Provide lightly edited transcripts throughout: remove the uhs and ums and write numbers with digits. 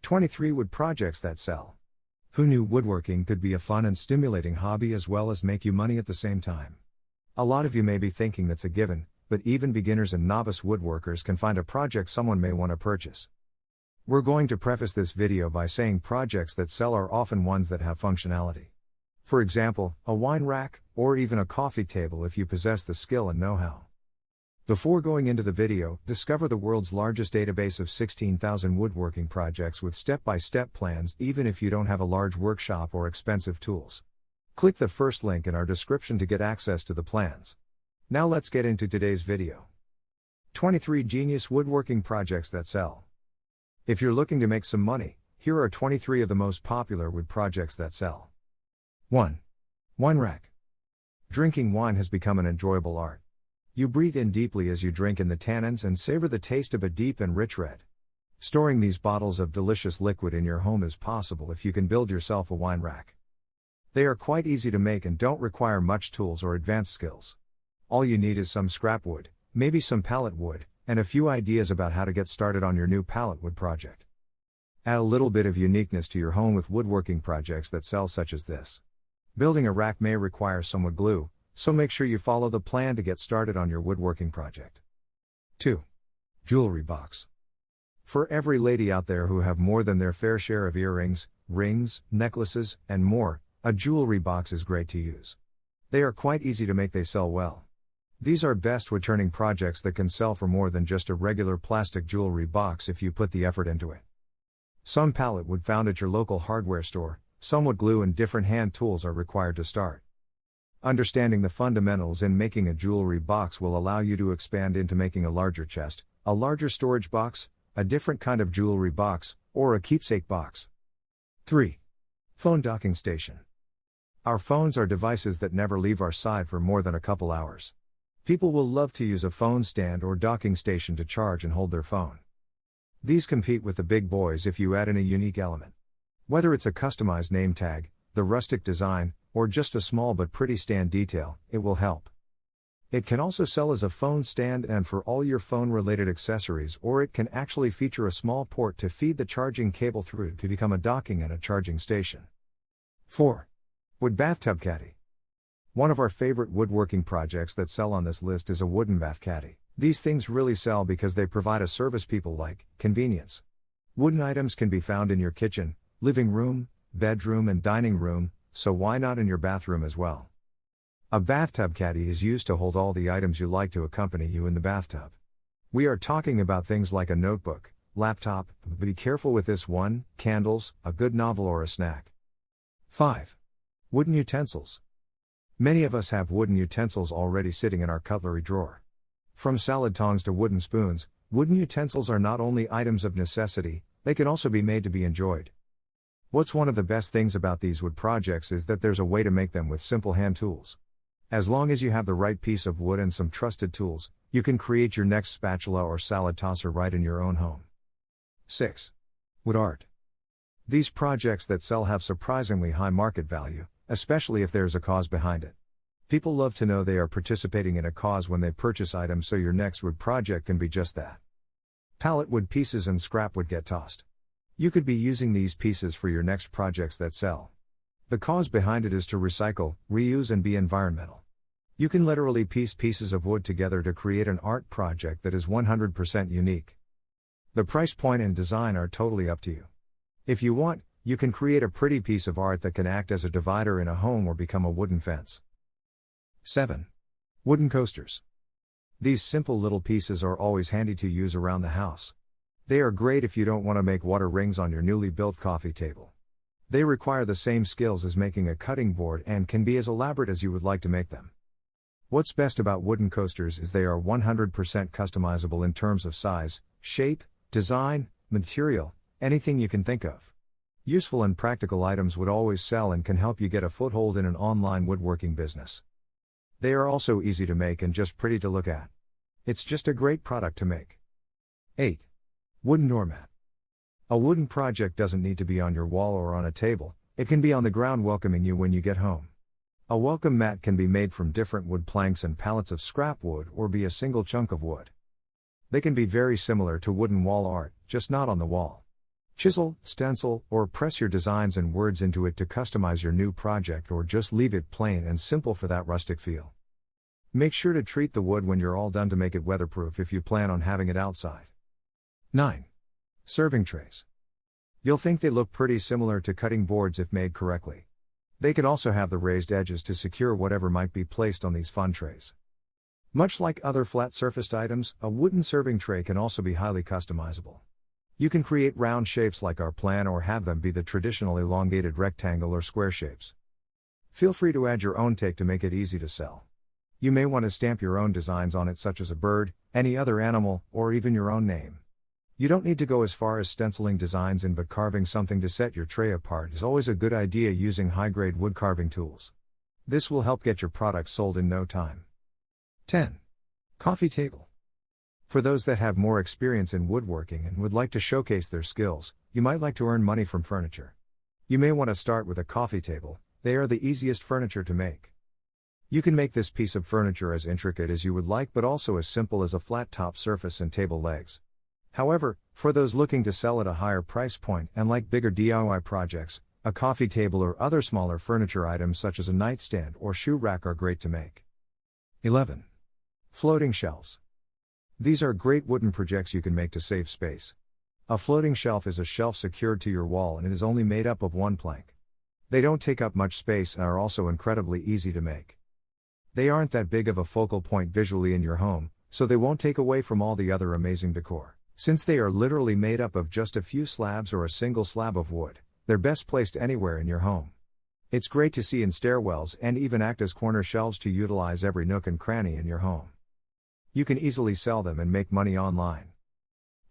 23 Wood projects that sell. Who knew woodworking could be a fun and stimulating hobby as well as make you money at the same time? A lot of you may be thinking that's a given, but even beginners and novice woodworkers can find a project someone may want to purchase. We're going to preface this video by saying projects that sell are often ones that have functionality. For example, a wine rack, or even a coffee table if you possess the skill and know-how. Before going into the video, discover the world's largest database of 16,000 woodworking projects with step-by-step plans even if you don't have a large workshop or expensive tools. Click the first link in our description to get access to the plans. Now let's get into today's video. 23 genius woodworking projects that sell. If you're looking to make some money, here are 23 of the most popular wood projects that sell. 1. Wine rack. Drinking wine has become an enjoyable art. You breathe in deeply as you drink in the tannins and savor the taste of a deep and rich red. Storing these bottles of delicious liquid in your home is possible if you can build yourself a wine rack. They are quite easy to make and don't require much tools or advanced skills. All you need is some scrap wood, maybe some pallet wood, and a few ideas about how to get started on your new pallet wood project. Add a little bit of uniqueness to your home with woodworking projects that sell such as this. Building a rack may require some wood glue, so make sure you follow the plan to get started on your woodworking project. 2. Jewelry box. For every lady out there who have more than their fair share of earrings, rings, necklaces, and more, a jewelry box is great to use. They are quite easy to make, they sell well. These are best wood-turning projects that can sell for more than just a regular plastic jewelry box if you put the effort into it. Some pallet wood found at your local hardware store, some wood glue and different hand tools are required to start. Understanding the fundamentals in making a jewelry box will allow you to expand into making a larger chest, a larger storage box, a different kind of jewelry box, or a keepsake box. 3. Phone docking station. Our phones are devices that never leave our side for more than a couple hours. People will love to use a phone stand or docking station to charge and hold their phone. These compete with the big boys if you add in a unique element. Whether it's a customized name tag, the rustic design, or just a small but pretty stand detail, it will help. It can also sell as a phone stand and for all your phone-related accessories, or it can actually feature a small port to feed the charging cable through to become a docking and a charging station. 4. Wood bathtub caddy. One of our favorite woodworking projects that sell on this list is a wooden bath caddy. These things really sell because they provide a service people like: convenience. Wooden items can be found in your kitchen, living room, bedroom and dining room, so why not in your bathroom as well? A bathtub caddy is used to hold all the items you like to accompany you in the bathtub. We are talking about things like a notebook, laptop, but be careful with this one: candles, a good novel or a snack. 5. Wooden utensils. Many of us have wooden utensils already sitting in our cutlery drawer. From salad tongs to wooden spoons, wooden utensils are not only items of necessity, they can also be made to be enjoyed. What's one of the best things about these wood projects is that there's a way to make them with simple hand tools. As long as you have the right piece of wood and some trusted tools, you can create your next spatula or salad tosser right in your own home. 6. Wood art. These projects that sell have surprisingly high market value, especially if there's a cause behind it. People love to know they are participating in a cause when they purchase items, so your next wood project can be just that. Pallet wood pieces and scrap wood get tossed. You could be using these pieces for your next projects that sell. The cause behind it is to recycle, reuse and be environmental. You can literally piece pieces of wood together to create an art project that is 100% unique. The price point and design are totally up to you. If you want, you can create a pretty piece of art that can act as a divider in a home or become a wooden fence. 7. Wooden coasters. These simple little pieces are always handy to use around the house. They are great if you don't want to make water rings on your newly built coffee table. They require the same skills as making a cutting board and can be as elaborate as you would like to make them. What's best about wooden coasters is they are 100% customizable in terms of size, shape, design, material, anything you can think of. Useful and practical items would always sell and can help you get a foothold in an online woodworking business. They are also easy to make and just pretty to look at. It's just a great product to make. 8. Wooden doormat. A wooden project doesn't need to be on your wall or on a table, it can be on the ground welcoming you when you get home. A welcome mat can be made from different wood planks and pallets of scrap wood or be a single chunk of wood. They can be very similar to wooden wall art, just not on the wall. Chisel, stencil, or press your designs and words into it to customize your new project, or just leave it plain and simple for that rustic feel. Make sure to treat the wood when you're all done to make it weatherproof if you plan on having it outside. 9. Serving trays. You'll think they look pretty similar to cutting boards if made correctly. They can also have the raised edges to secure whatever might be placed on these fun trays. Much like other flat-surfaced items, a wooden serving tray can also be highly customizable. You can create round shapes like our plan, or have them be the traditional elongated rectangle or square shapes. Feel free to add your own take to make it easy to sell. You may want to stamp your own designs on it, such as a bird, any other animal, or even your own name. You don't need to go as far as stenciling designs in, but carving something to set your tray apart is always a good idea using high-grade wood carving tools. This will help get your products sold in no time. 10. Coffee table. For those that have more experience in woodworking and would like to showcase their skills, you might like to earn money from furniture. You may want to start with a coffee table. They are the easiest furniture to make. You can make this piece of furniture as intricate as you would like, but also as simple as a flat top surface and table legs. However, for those looking to sell at a higher price point and like bigger DIY projects, a coffee table or other smaller furniture items such as a nightstand or shoe rack are great to make. 11. Floating shelves. These are great wooden projects you can make to save space. A floating shelf is a shelf secured to your wall, and it is only made up of one plank. They don't take up much space and are also incredibly easy to make. They aren't that big of a focal point visually in your home, so they won't take away from all the other amazing decor. Since they are literally made up of just a few slabs or a single slab of wood, they're best placed anywhere in your home. It's great to see in stairwells and even act as corner shelves to utilize every nook and cranny in your home. You can easily sell them and make money online.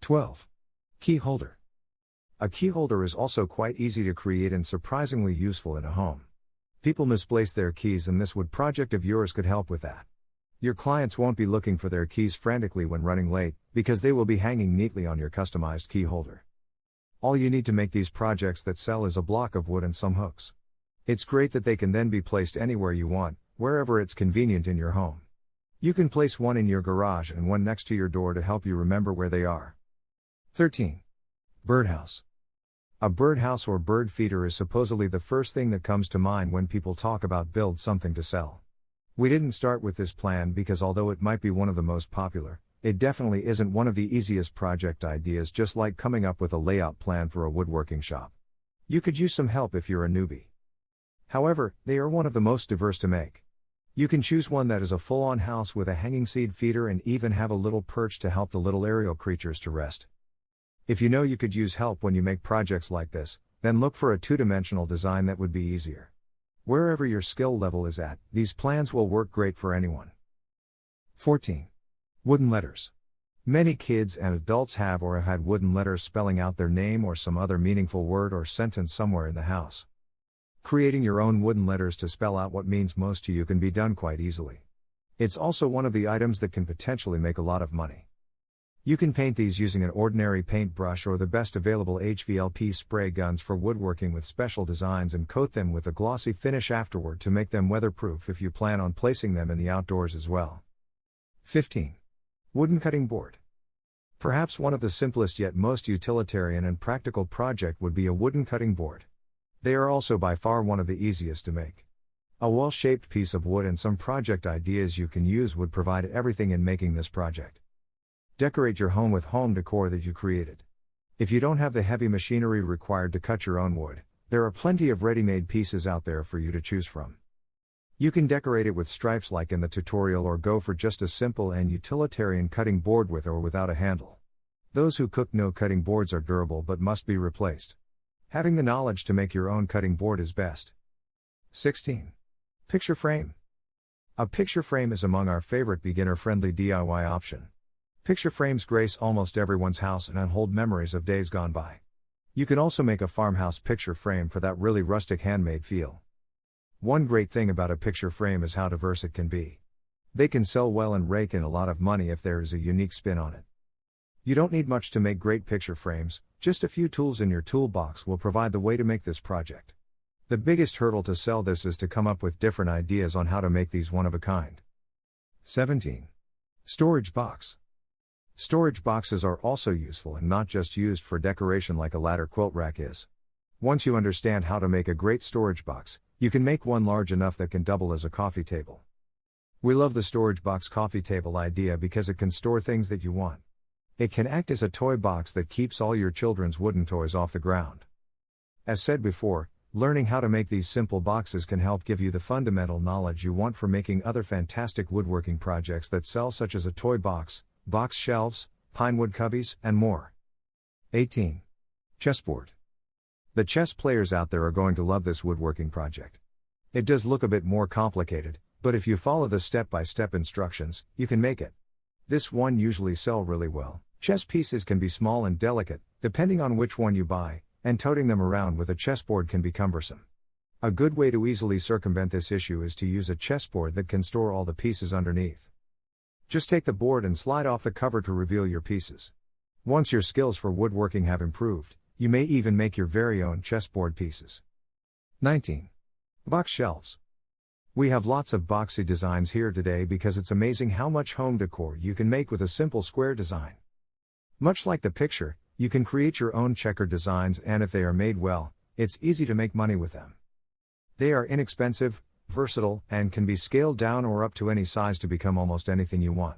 12. Key holder. A key holder is also quite easy to create and surprisingly useful in a home. People misplace their keys, and this wood project of yours could help with that. Your clients won't be looking for their keys frantically when running late, because they will be hanging neatly on your customized key holder. All you need to make these projects that sell is a block of wood and some hooks. It's great that they can then be placed anywhere you want, wherever it's convenient in your home. You can place one in your garage and one next to your door to help you remember where they are. 13. Birdhouse. A birdhouse or bird feeder is supposedly the first thing that comes to mind when people talk about build something to sell. We didn't start with this plan because although it might be one of the most popular, it definitely isn't one of the easiest project ideas, just like coming up with a layout plan for a woodworking shop. You could use some help if you're a newbie. However, they are one of the most diverse to make. You can choose one that is a full-on house with a hanging seed feeder and even have a little perch to help the little aerial creatures to rest. If you know you could use help when you make projects like this, then look for a two-dimensional design that would be easier. Wherever your skill level is at, these plans will work great for anyone. 14. Wooden letters. Many kids and adults have or have had wooden letters spelling out their name or some other meaningful word or sentence somewhere in the house. Creating your own wooden letters to spell out what means most to you can be done quite easily. It's also one of the items that can potentially make a lot of money. You can paint these using an ordinary paintbrush or the best available HVLP spray guns for woodworking with special designs, and coat them with a glossy finish afterward to make them weatherproof if you plan on placing them in the outdoors as well. 15. Wooden cutting board. Perhaps one of the simplest yet most utilitarian and practical project would be a wooden cutting board. They are also by far one of the easiest to make. A well-shaped piece of wood and some project ideas you can use would provide everything in making this project. Decorate your home with home decor that you created. If you don't have the heavy machinery required to cut your own wood, there are plenty of ready-made pieces out there for you to choose from. You can decorate it with stripes like in the tutorial, or go for just a simple and utilitarian cutting board with or without a handle. Those who cook know cutting boards are durable but must be replaced. Having the knowledge to make your own cutting board is best. 16. Picture frame. A picture frame is among our favorite beginner-friendly DIY option. Picture frames grace almost everyone's house and hold memories of days gone by. You can also make a farmhouse picture frame for that really rustic handmade feel. One great thing about a picture frame is how diverse it can be. They can sell well and rake in a lot of money if there is a unique spin on it. You don't need much to make great picture frames, just a few tools in your toolbox will provide the way to make this project. The biggest hurdle to sell this is to come up with different ideas on how to make these one of a kind. 17. Storage box. Storage boxes are also useful and not just used for decoration like a ladder quilt rack is. Once you understand how to make a great storage box, you can make one large enough that can double as a coffee table. We love the storage box coffee table idea because it can store things that you want. It can act as a toy box that keeps all your children's wooden toys off the ground. As said before, learning how to make these simple boxes can help give you the fundamental knowledge you want for making other fantastic woodworking projects that sell, such as a toy box, box shelves, pinewood cubbies, and more. 18. Chessboard. The chess players out there are going to love this woodworking project. It does look a bit more complicated, but if you follow the step-by-step instructions, you can make it. This one usually sell really well. Chess pieces can be small and delicate, depending on which one you buy, and toting them around with a chessboard can be cumbersome. A good way to easily circumvent this issue is to use a chessboard that can store all the pieces underneath. Just take the board and slide off the cover to reveal your pieces. Once your skills for woodworking have improved, you may even make your very own chessboard pieces. 19. Box shelves. We have lots of boxy designs here today because it's amazing how much home decor you can make with a simple square design. Much like the picture, you can create your own checkered designs, and if they are made well, it's easy to make money with them. They are inexpensive, versatile, and can be scaled down or up to any size to become almost anything you want.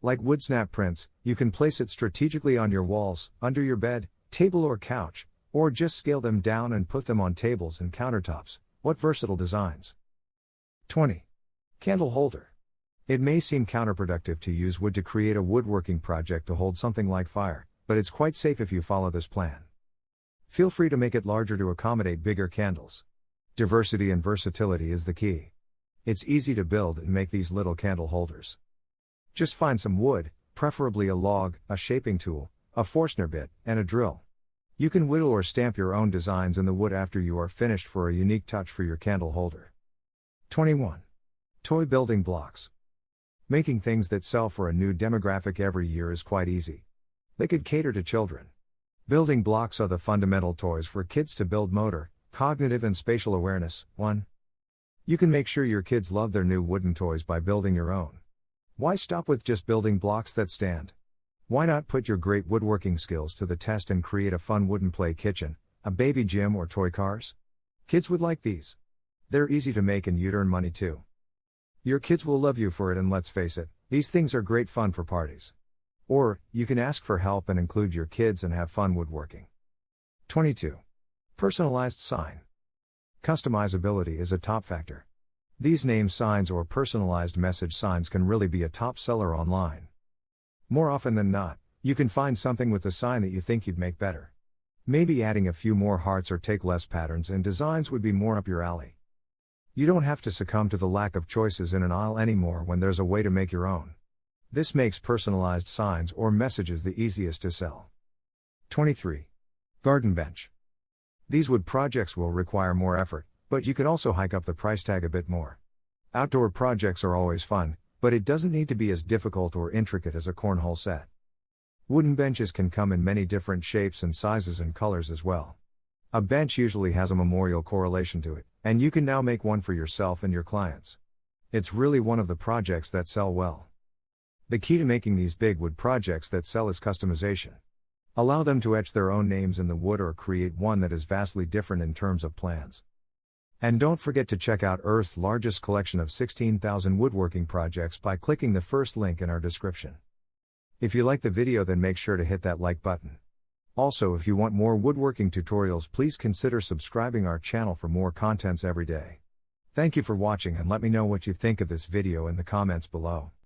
Like wood snap prints, you can place it strategically on your walls, under your bed, table or couch, or just scale them down and put them on tables and countertops. What versatile designs! 20. Candle holder. It may seem counterproductive to use wood to create a woodworking project to hold something like fire, but it's quite safe if you follow this plan. Feel free to make it larger to accommodate bigger candles. Diversity and versatility is the key. It's easy to build and make these little candle holders. Just find some wood, preferably a log, a shaping tool, a Forstner bit, and a drill. You can whittle or stamp your own designs in the wood after you are finished for a unique touch for your candle holder. 21. Toy building blocks. Making things that sell for a new demographic every year is quite easy. They could cater to children. Building blocks are the fundamental toys for kids to build motor, cognitive and spatial awareness. 1. You can make sure your kids love their new wooden toys by building your own. Why stop with just building blocks that stand? Why not put your great woodworking skills to the test and create a fun wooden play kitchen, a baby gym, or toy cars? Kids would like these. They're easy to make and you'd earn money too. Your kids will love you for it, and let's face it, these things are great fun for parties. Or, you can ask for help and include your kids and have fun woodworking. 22. Personalized sign. Customizability is a top factor. These name signs or personalized message signs can really be a top seller online. More often than not, you can find something with the sign that you think you'd make better. Maybe adding a few more hearts or take less patterns and designs would be more up your alley. You don't have to succumb to the lack of choices in an aisle anymore when there's a way to make your own. This makes personalized signs or messages the easiest to sell. 23. Garden bench. These wood projects will require more effort, but you can also hike up the price tag a bit more. Outdoor projects are always fun, but it doesn't need to be as difficult or intricate as a cornhole set. Wooden benches can come in many different shapes and sizes and colors as well. A bench usually has a memorial correlation to it, and you can now make one for yourself and your clients. It's really one of the projects that sell well. The key to making these big wood projects that sell is customization. Allow them to etch their own names in the wood or create one that is vastly different in terms of plans. And don't forget to check out Earth's largest collection of 16,000 woodworking projects by clicking the first link in our description. If you like the video, then make sure to hit that like button. Also, if you want more woodworking tutorials, please consider subscribing our channel for more contents every day. Thank you for watching, and let me know what you think of this video in the comments below.